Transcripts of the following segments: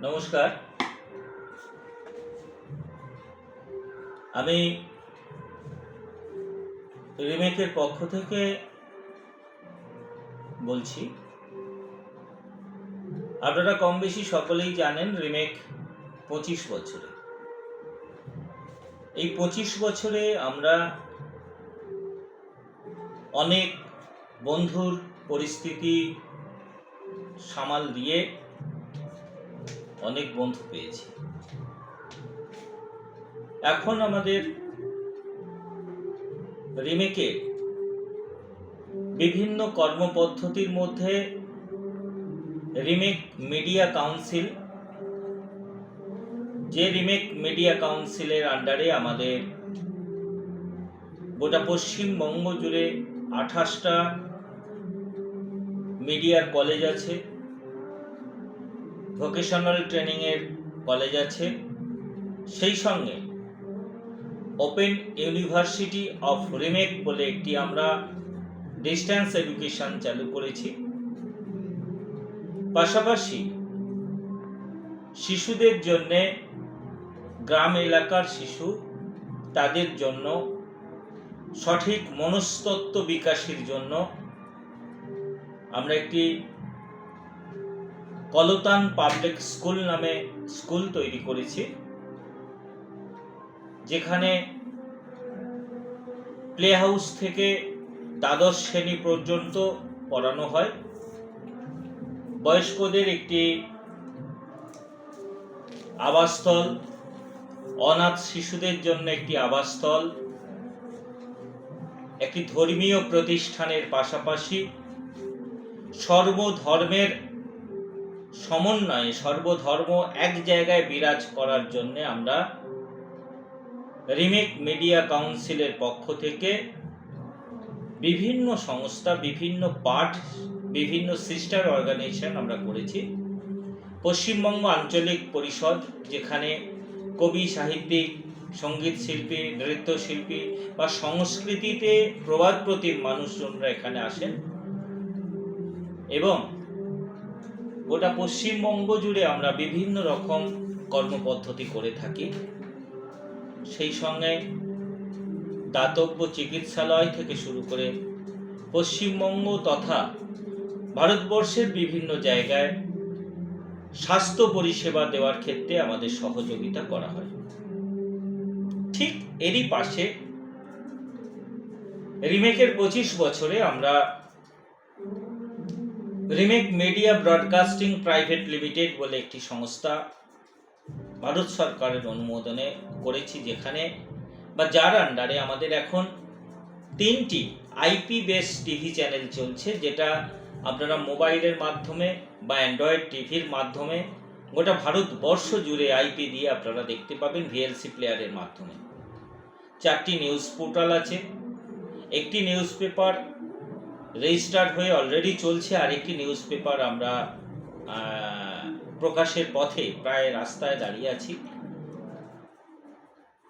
নমস্কার। আমি রিমেকের পক্ষ থেকে বলছি। আপনারা কম বেশি সকলেই জানেন রিমেক 25 বছরে। এই 25 বছরে আমরা অনেক বন্ধুর পরিস্থিতি সামাল দিয়ে অনেক বন্ধু পেয়েছি। এখন আমাদের রিমেকে বিভিন্ন কর্মপদ্ধতির মধ্যে রিমেক মিডিয়া কাউন্সিল, যে রিমেক মিডিয়া কাউন্সিলের আন্ডারে আমাদের গোটা পশ্চিমবঙ্গ জুড়ে 28টা মিডিয়ার কলেজ আছে, ভোকেশনাল ট্রেনিংয়ের কলেজ আছে, সেই সঙ্গে ওপেন ইউনিভার্সিটি অফ রিমেক বলে একটি আমরা ডিস্ট্যান্স এডুকেশন চালু করেছি। পাশাপাশি শিশুদের জন্যে, গ্রাম এলাকার শিশু, তাদের জন্য সঠিক মনস্তত্ত্ব বিকাশের জন্য আমরা একটি কলতান পাবলিক স্কুল নামে স্কুল তৈরি করেছি, যেখানে প্লে হাউস থেকে দ্বাদশ শ্রেণী পর্যন্ত পড়ানো হয়। বয়স্কদের একটি আবাসস্থল, অনাথ শিশুদের জন্য একটি আবাসস্থল, একটি ধর্মীয় প্রতিষ্ঠানের পাশাপাশি সর্বধর্মের সমন্বয়ে সর্বধর্ম এক জায়গায় বিরাজ করার জন্য আমরা রিমেক মিডিয়া কাউন্সিলের পক্ষ থেকে বিভিন্ন সংস্থা, বিভিন্ন পাঠ, বিভিন্ন সিস্টার অর্গানাইজেশন আমরা করেছি। পশ্চিমবঙ্গ আঞ্চলিক পরিষদ, যেখানে কবি, সাহিত্যিক, সঙ্গীত শিল্পী, নৃত্যশিল্পী বা সংস্কৃতিতে প্রবাদ প্রতিম মানুষজনরা এখানে আসেন, এবং গোটা পশ্চিমবঙ্গ জুড়ে আমরা বিভিন্ন রকম কর্মপদ্ধতি করে থাকি। সেই সঙ্গে দাতব্য চিকিৎসালয় থেকে শুরু করে পশ্চিমবঙ্গ তথা ভারতবর্ষের বিভিন্ন জায়গায় স্বাস্থ্য পরিষেবা দেওয়ার ক্ষেত্রে আমাদের সহযোগিতা করা হয়। ঠিক এরই পাশে রিমেকের 25 বছরে আমরা remake media broadcasting private limited বলে একটি সংস্থা ভারত সরকারের অনুমোদনে করেছি, যেখানে বা যার আন্ডারে আমাদের এখন 3টি আইপি বেস টিভি চ্যানেল চলছে, যেটা আপনারা মোবাইলের মাধ্যমে বা অ্যান্ড্রয়েড টিভির মাধ্যমে গোটা ভারতবর্ষ জুড়ে আইপি দিয়ে আপনারা দেখতে পাবেন ভিএলসি প্লেয়ারের মাধ্যমে। 4টি নিউজ পোর্টাল আছে, একটি নিউজ পেপার রেজিস্টার্ড হয়ে অলরেডি চলছে, আর একটি নিউজ পেপার আমরা প্রকাশের পথে প্রায় রাস্তায় দাঁড়িয়ে আছি।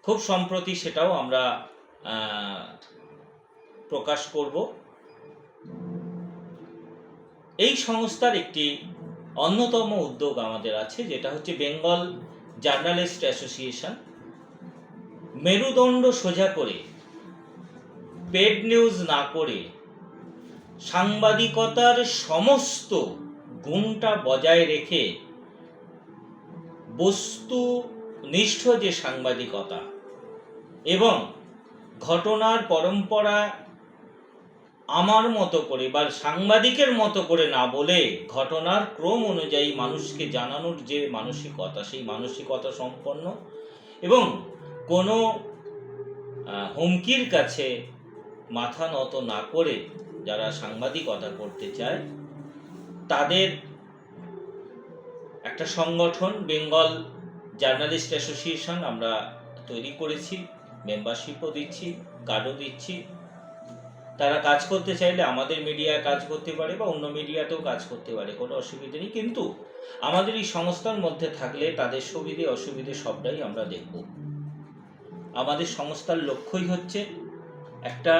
খুব সম্প্রতি সেটাও আমরা প্রকাশ করব। এই সংস্থার একটি অন্যতম উদ্যোগ আমাদের আছে, যেটা হচ্ছে বেঙ্গল জার্নালিস্ট অ্যাসোসিয়েশন। মেরুদণ্ড সোজা করে, পেড নিউজ না করে, সাংবাদিকতার সমস্ত গুণটা বজায় রেখে বস্তুনিষ্ঠ যে সাংবাদিকতা এবং ঘটনার পরম্পরা আমার মতো করে বা সাংবাদিকের মতো করে না বলে ঘটনার ক্রম অনুযায়ী মানুষকে জানানোর যে মানসিকতা, সেই মানসিকতা সম্পন্ন এবং কোনো হুমকির কাছে মাথা নত না করে যারা সাংবাদিকতা করতে চায় তাদের একটা সংগঠন বেঙ্গল জার্নালিস্ট অ্যাসোসিয়েশন আমরা তৈরি করেছি। মেম্বারশিপও দিচ্ছি, কার্ডও দিচ্ছি। তারা কাজ করতে চাইলে আমাদের মিডিয়ায় কাজ করতে পারে বা অন্য মিডিয়াতেও কাজ করতে পারে, কোনো অসুবিধা নেই। কিন্তু আমাদের এই সংস্থার মধ্যে থাকলে তাদের সুবিধে অসুবিধে সবটাই আমরা দেখব। আমাদের সংস্থার লক্ষ্যই হচ্ছে একটা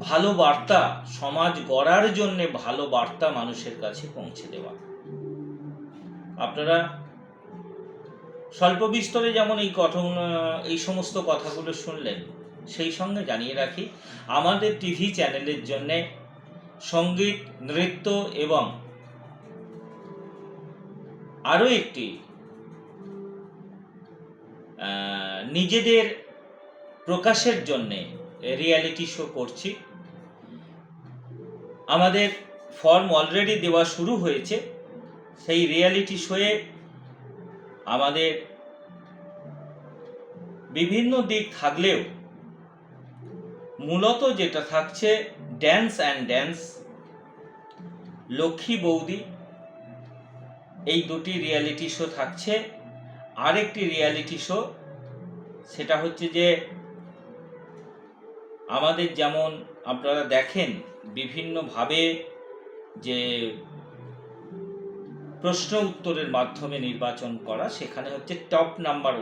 ভালো বার্তা, সমাজ গড়ার জন্য ভালো বার্তা মানুষের কাছে পৌঁছে দেওয়া। আপনারা স্বল্প বিস্তরে যেমন এই সমস্ত কথাগুলো শুনলেন, সেই সঙ্গে জানিয়ে রাখি আমাদের টিভি চ্যানেলের জন্যে সঙ্গীত, নৃত্য এবং আরও একটি নিজেদের প্রকাশের জন্যে রিয়ালিটি শো করছি। আমাদের ফর্ম অলরেডি দেওয়া শুরু হয়েছে। সেই রিয়ালিটি শোয়ে আমাদের বিভিন্ন দিক থাকলেও মূলত যেটা থাকছে ড্যান্স, লক্ষ্মী বৌদি, এই দুটি রিয়ালিটি শো থাকছে। আরেকটি রিয়ালিটি শো, সেটা হচ্ছে যে আমাদের যেমন আপনারা দেখেন বিভিন্নভাবে যে প্রশ্ন উত্তরের মাধ্যমে নির্বাচন করা, সেখানে হচ্ছে টপ নাম্বার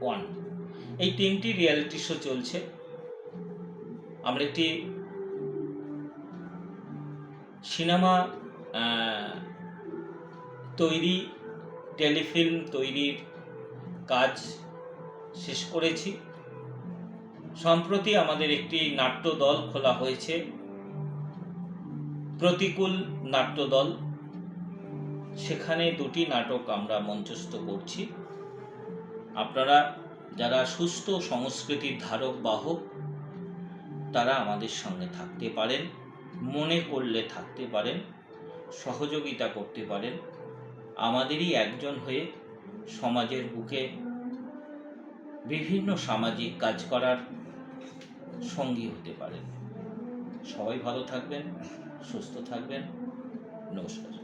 ওয়ান, এই 3টি রিয়ালিটি শো চলছে। আমরা একটি সিনেমা তৈরি, টেলিফিল্ম তৈরির কাজ শেষ করেছি। সম্প্রতি আমাদের একটি নাট্যদল খোলা হয়েছে, প্রতিকূল নাট্যদল। সেখানে 2টি নাটক আমরা মঞ্চস্থ করছি। আপনারা যারা সুস্থ সংস্কৃতির ধারক বাহক, তারা আমাদের সঙ্গে থাকতে পারেন, মনে করলে থাকতে পারেন, সহযোগিতা করতে পারেন, আমাদেরই একজন হয়ে সমাজের বুকে বিভিন্ন সামাজিক কাজ করার সঙ্গী হতে পারেন। সবাই ভালো থাকবেন, সুস্থ থাকবেন। নমস্কার।